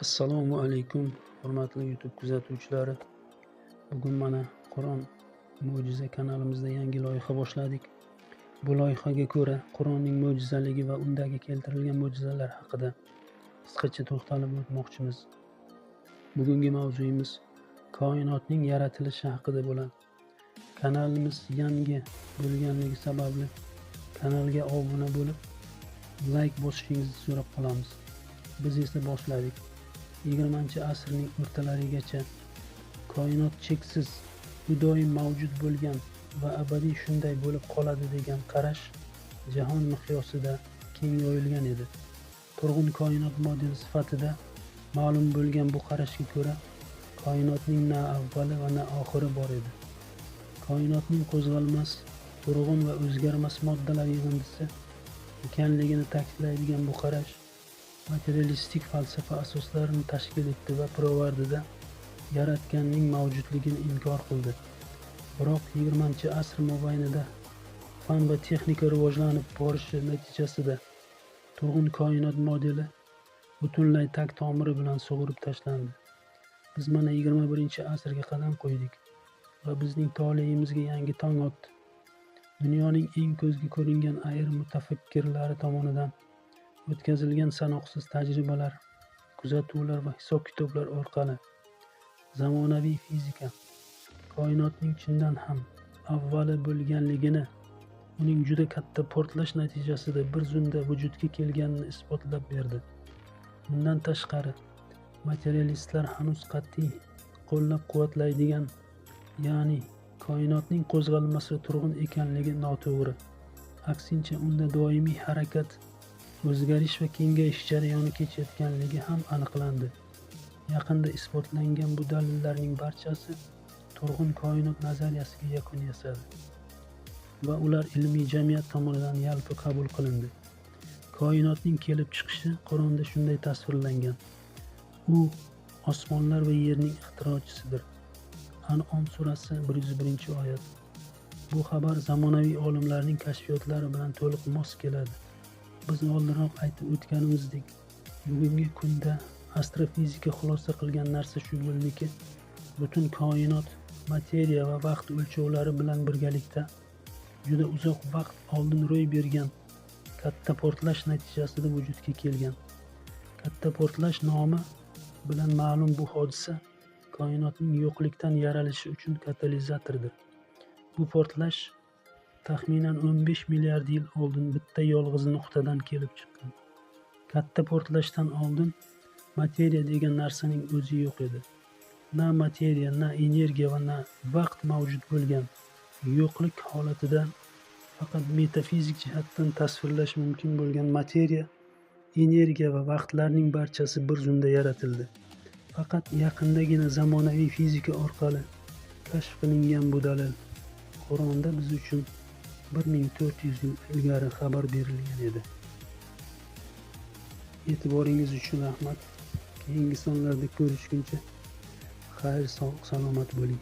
Assalomu alaykum, hurmatli YouTube kuzatuvchilari. Bugun mana Qur'on mo'jiza kanalimizda yangi loyiha boshladik. Bu loyihaga ko'ra Qur'onning mo'jizaligi va undagi keltirilgan mo'jizalar haqida qisqacha to'xtalib o'tmoqchimiz. Bugungi mavzuyimiz koinotning yaratilishi haqida bo'ladi. Kanalimiz yangi bo'lganligi sababli kanalga obuna bo'lib, like bosishingizni so'rab qolamiz. Biz esa boshladik. 20-asrning o'rtalarigacha koinot cheksiz, u doim mavjud bo'lgan va abadiy shunday bo'lib qoladi degan qarash jahon miqyosida keng yoyilgan edi. Turg'un koinot modeli sifatida ma'lum bo'lgan bu qarashga ko'ra, koinotning na avvali va na oxiri bor edi. Koinotning qo'zg'almas, turg'un va o'zgarmas moddalar yig'indisi ekanligini ta'kidlaydigan bu qarash materialistik falsafa asoslarini tashkil etdi va pirovardida yaratganning mavjudligini inkor qildi. Biroq 20-asr mobaynida fan va texnika rivojlanib borishi natijasida turg'un koinot modeli butunlay tag tomiri bilan sug'urib tashlandi. Biz mana 21-asrga qadam qo'ydik va bizning toleyimizga yangi tong otdi. Dunyoning eng ko'zga ko'ringan ayrim mutafakkirlari tomonidan o'tkazilgan sanoqsiz tajribalar, kuzatuvlar va hisob-kitoblar orqali zamonaviy fizika koinotning chindan ham avvali bo'lganligini, uning juda katta portlash natijasida bir zumda vujudga kelganini isbotlab berdi. Bundan tashqari, materialistlar hanuz qat'iy qo'llab-quvvatlaydigan, ya'ni koinotning qo'zg'almasi turg'un ekanligi noto'g'ri. Aksincha, unda doimiy harakat, o'zgarish va kengayish jarayoni kechayotganligi ham aniqlandi. Yaqinda isbotlangan bu dalillarning barchasi turg'un koinot nazariyasiga yakun yasadi va ular ilmiy jamiyat tomonidan yalpi qabul qilindi. Koinotning kelib chiqishi Qur'onda shunday tasvirlangan. U osmonlar va yerning ixtirochisidir. An'om surasi 101-oyat. Bu xabar zamonaviy olimlarning kashfiyotlari bilan to'liq mos keladi. Biz oldinroq aytib o'tganimizdek, bugungi kunda astrofizika xulosa qilgan narsa shu bo'ldiki, butun koinot materiya va vaqt o'lchovlari bilan birgalikda juda uzoq vaqt oldin ro'y bergan katta portlash natijasida vujudga kelgan. Katta portlash nomi bilan ma'lum bu hodisa koinotning yo'qlikdan yaralishi uchun katalizatordir. Bu portlash taxminan 15 milliard yil oldin bitta yolg'iz nuqtadan kelib chiqqan. Katta portlashdan oldin materiya degan narsaning o'zi yo'q edi. Na materiya, na energiya va na vaqt mavjud bo'lgan yo'qlik holatida faqat metafizik jihatdan tasvirlash mumkin bo'lgan materiya, energiya va vaqtlarning barchasi bir zumda yaratildi. Faqat yaqindagina zamonaviy fizika orqali kashf qilingan bu dalil Qur'onda biz uchun 1400 yil ilgari xabar berilgan edi. E'tiboringiz uchun rahmat. Keyingi sonlarda ko'rishguncha xayr, sog', salomat bo'ling.